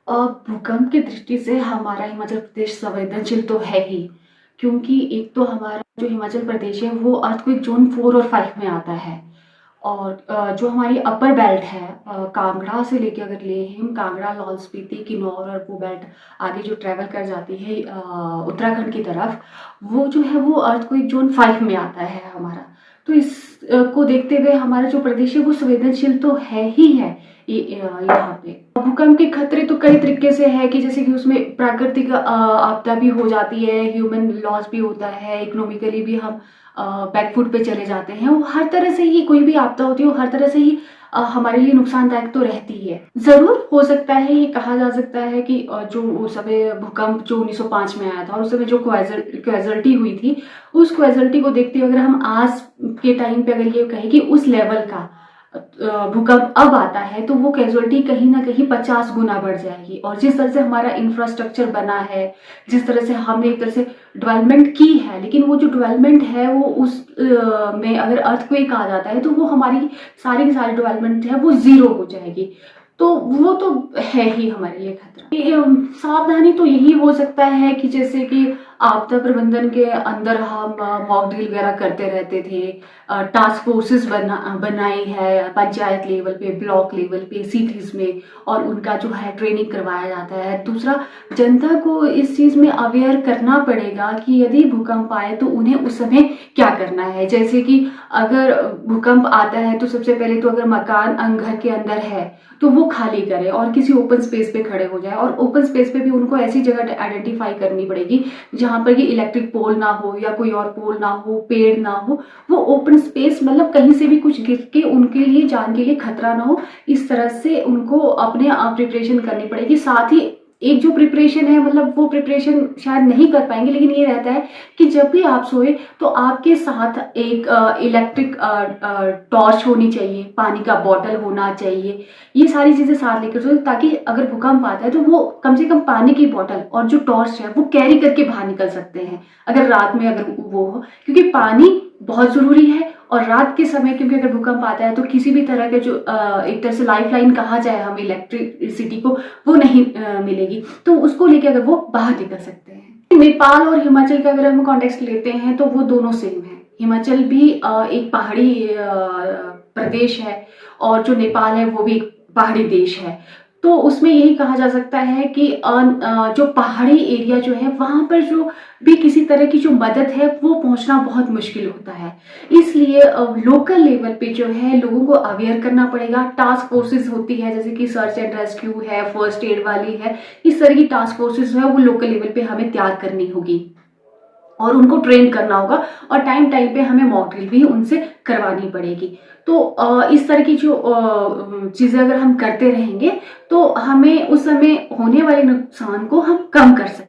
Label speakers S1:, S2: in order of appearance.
S1: भूकंप की दृष्टि से हमारा हिमाचल प्रदेश संवेदनशील तो है ही, क्योंकि एक तो हमारा जो हिमाचल प्रदेश है वो अर्थक्वेक जोन 4 और 5 में आता है। और जो हमारी अपर बेल्ट है, कांगड़ा से लेके अगर ले हम कांगड़ा, लाहौल स्पीति, किन्नौर और वो बेल्ट आगे जो ट्रेवल कर जाती है उत्तराखंड की तरफ, वो जो है वो अर्थक्वेक जोन 5 में आता है हमारा। तो इस को देखते हुए हमारा जो प्रदेश है वो संवेदनशील तो है ही है। यहाँ पे भूकंप के खतरे तो कई तरीके से है कि जैसे कि उसमें प्राकृतिक आपदा भी हो जाती है, ह्यूमन लॉस भी होता है, इकोनॉमिकली भी हम बैकफुट पे चले जाते हैं। वो हर तरह से ही कोई भी आपदा होती है वो हर तरह से ही हमारे लिए नुकसानदायक तो रहती है। जरूर हो सकता है, ये कहा जा सकता है कि जो उस समय भूकंप जो 1905 में आया था और उस समय जो क्वेजल्टी हुई थी, उस क्वेजल्टी को देखते हुए अगर हम आज के टाइम पे अगर ये कहें कि उस लेवल का भूकंप अब आता है तो वो कैजुअलिटी कहीं ना कहीं 50 गुना बढ़ जाएगी। और जिस तरह से हमारा इंफ्रास्ट्रक्चर बना है, जिस तरह से हमने एक तरह से डेवलपमेंट की है, लेकिन वो जो डेवलपमेंट है वो उस में अगर अर्थक्वेक आ जाता है तो वो हमारी सारी की सारी डेवलपमेंट है वो जीरो हो जाएगी। तो वो तो है ही हमारे लिए खतरा। सावधानी तो यही हो सकता है कि जैसे कि आपदा प्रबंधन के अंदर हम मॉक ड्रिल वगैरह करते रहते थे, टास्क फोर्सेस बनाई है पंचायत लेवल पे, ब्लॉक लेवल पे, सिटीज में, और उनका जो है ट्रेनिंग करवाया जाता है। दूसरा, जनता को इस चीज में अवेयर करना पड़ेगा कि यदि भूकंप आए तो उन्हें उस समय क्या करना है। जैसे कि अगर भूकंप आता है तो सबसे पहले तो अगर मकान घर के अंदर है तो वो खाली करे और किसी ओपन स्पेस पे खड़े हो जाए। और ओपन स्पेस पे भी उनको ऐसी जगह आइडेंटिफाई करनी पड़ेगी जहां पर कि इलेक्ट्रिक पोल ना हो या कोई और पोल ना हो, पेड़ ना हो, वो ओपन स्पेस, मतलब कहीं से भी कुछ गिर के उनके लिए जान के लिए खतरा ना हो। इस तरह से उनको अपने प्रिपरेशन करनी पड़ेगी। साथ ही एक जो प्रिपरेशन है, मतलब वो प्रिपरेशन शायद नहीं कर पाएंगे, लेकिन ये रहता है कि जब भी आप सोए तो आपके साथ एक इलेक्ट्रिक टॉर्च होनी चाहिए, पानी का बॉटल होना चाहिए। ये सारी चीजें साथ लेकर सोए ताकि अगर भूकंप आता है तो वो कम से कम पानी की बॉटल और जो टॉर्च है वो कैरी करके बाहर निकल सकते हैं अगर रात में अगर वो हो, क्योंकि पानी बहुत जरूरी है। और रात के समय क्योंकि अगर भूकंप आता है तो किसी भी तरह के जो एक तरह से लाइफ लाइन कहा जाए हम इलेक्ट्रिसिटी को, वो नहीं मिलेगी। तो उसको लेके अगर वो बाहर निकल सकते हैं। नेपाल और हिमाचल का अगर हम कॉन्टेक्स्ट लेते हैं तो वो दोनों सेम है। हिमाचल भी एक पहाड़ी प्रदेश है और जो नेपाल है वो भी एक पहाड़ी देश है। तो उसमें यही कहा जा सकता है कि जो पहाड़ी एरिया जो है वहां पर जो भी किसी तरह की जो मदद है वो पहुंचना बहुत मुश्किल होता है। इसलिए लोकल लेवल पे जो है लोगों को अवेयर करना पड़ेगा। टास्क फोर्सेस होती है जैसे कि सर्च एंड रेस्क्यू है, फर्स्ट एड वाली है, इस तरह की टास्क फोर्सेस है वो लोकल लेवल पे हमें तैयार करनी होगी और उनको ट्रेन करना होगा। और टाइम टाइम पे हमें मॉक ड्रिल भी उनसे करवानी पड़ेगी। तो इस तरह की जो चीजें अगर हम करते रहेंगे तो हमें उस समय होने वाले नुकसान को हम कम कर सकते हैं।